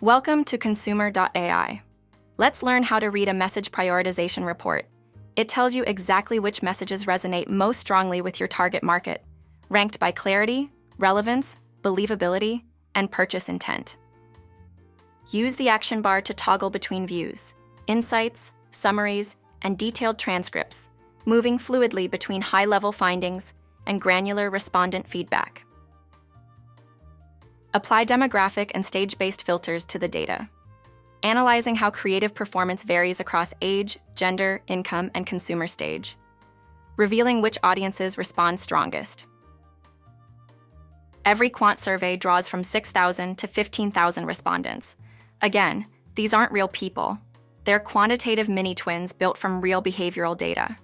Welcome to consumr.ai. Let's learn how to read a message prioritization report. It tells you exactly which messages resonate most strongly with your target market, ranked by clarity, relevance, believability, and purchase intent. Use the action bar to toggle between views, insights, summaries, and detailed transcripts, moving fluidly between high-level findings and granular respondent feedback. Apply demographic and stage-based filters to the data, analyzing how creative performance varies across age, gender, income, and consumer stage, revealing which audiences respond strongest. Every quant survey draws from 6,000 to 15,000 respondents. Again, these aren't real people. They're quantitative mini-twins built from real behavioral data.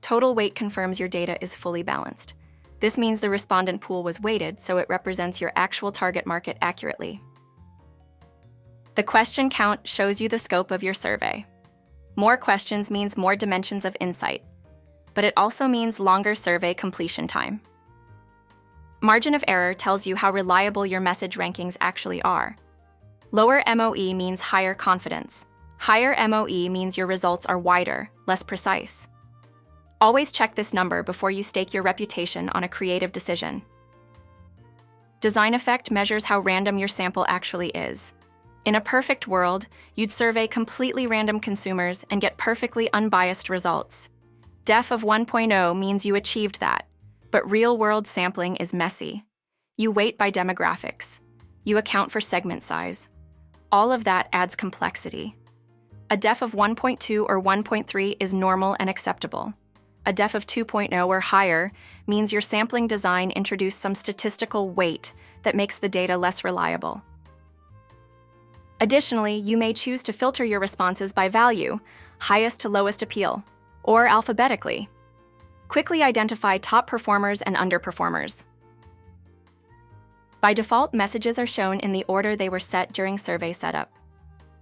Total weight confirms your data is fully balanced. This means the respondent pool was weighted, so it represents your actual target market accurately. The question count shows you the scope of your survey. More questions means more dimensions of insight, but it also means longer survey completion time. Margin of error tells you how reliable your message rankings actually are. Lower MOE means higher confidence. Higher MOE means your results are wider, less precise. Always check this number before you stake your reputation on a creative decision. Design effect measures how random your sample actually is. In a perfect world, you'd survey completely random consumers and get perfectly unbiased results. Def of 1.0 means you achieved that, but real-world sampling is messy. You weight by demographics. You account for segment size. All of that adds complexity. A def of 1.2 or 1.3 is normal and acceptable. A def of 2.0 or higher means your sampling design introduced some statistical weight that makes the data less reliable. Additionally, you may choose to filter your responses by value, highest to lowest appeal, or alphabetically. Quickly identify top performers and underperformers. By default, messages are shown in the order they were set during survey setup.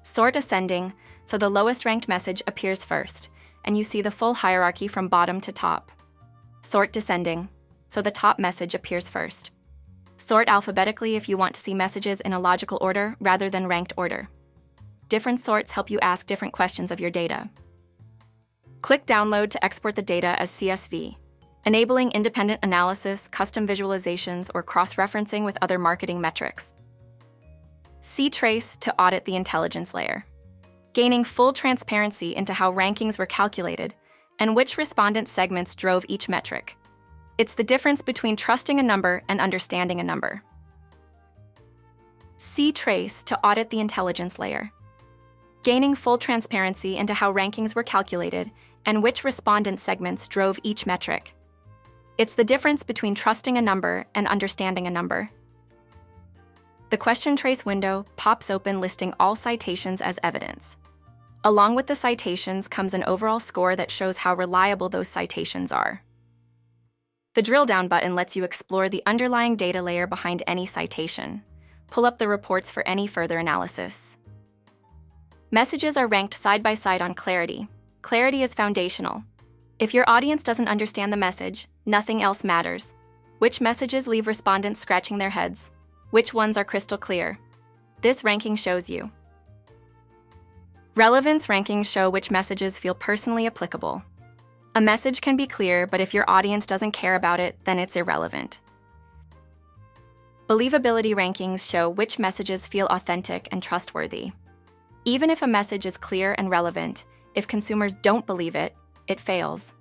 Sort ascending, so the lowest ranked message appears first, and you see the full hierarchy from bottom to top. Sort descending, so the top message appears first. Sort alphabetically if you want to see messages in a logical order rather than ranked order. Different sorts help you ask different questions of your data. Click Download to export the data as CSV, enabling independent analysis, custom visualizations, or cross-referencing with other marketing metrics. See Trace to audit the intelligence layer, gaining full transparency into how rankings were calculated and which respondent segments drove each metric. It's the difference between trusting a number and understanding a number. See Trace to audit the intelligence layer, gaining full transparency into how rankings were calculated and which respondent segments drove each metric. It's the difference between trusting a number and understanding a number. The Question Trace window pops open listing all citations as evidence. Along with the citations comes an overall score that shows how reliable those citations are. The Drill Down button lets you explore the underlying data layer behind any citation. Pull up the reports for any further analysis. Messages are ranked side by side on clarity. Clarity is foundational. If your audience doesn't understand the message, nothing else matters. Which messages leave respondents scratching their heads? Which ones are crystal clear? This ranking shows you. Relevance rankings show which messages feel personally applicable. A message can be clear, but if your audience doesn't care about it, then it's irrelevant. Believability rankings show which messages feel authentic and trustworthy. Even if a message is clear and relevant, if consumers don't believe it, it fails.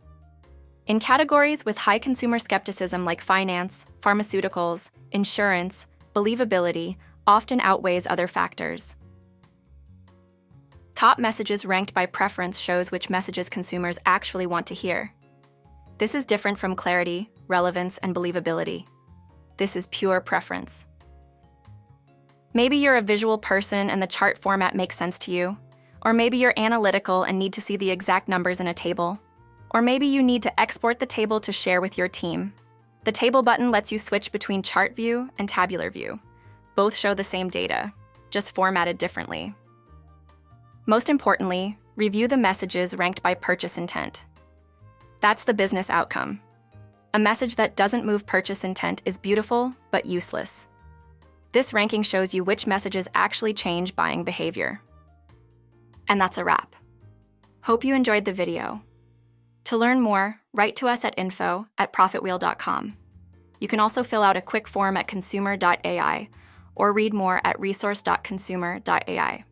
In categories with high consumer skepticism like finance, pharmaceuticals, insurance, believability often outweighs other factors. Top messages ranked by preference shows which messages consumers actually want to hear. This is different from clarity, relevance, and believability. This is pure preference. Maybe you're a visual person and the chart format makes sense to you. Or maybe you're analytical and need to see the exact numbers in a table. Or maybe you need to export the table to share with your team. The table button lets you switch between chart view and tabular view. Both show the same data, just formatted differently. Most importantly, review the messages ranked by purchase intent. That's the business outcome. A message that doesn't move purchase intent is beautiful but useless. This ranking shows you which messages actually change buying behavior. And that's a wrap. Hope you enjoyed the video. To learn more, write to us at info@profitwheel.com. You can also fill out a quick form at consumr.ai or read more at resource.consumr.ai.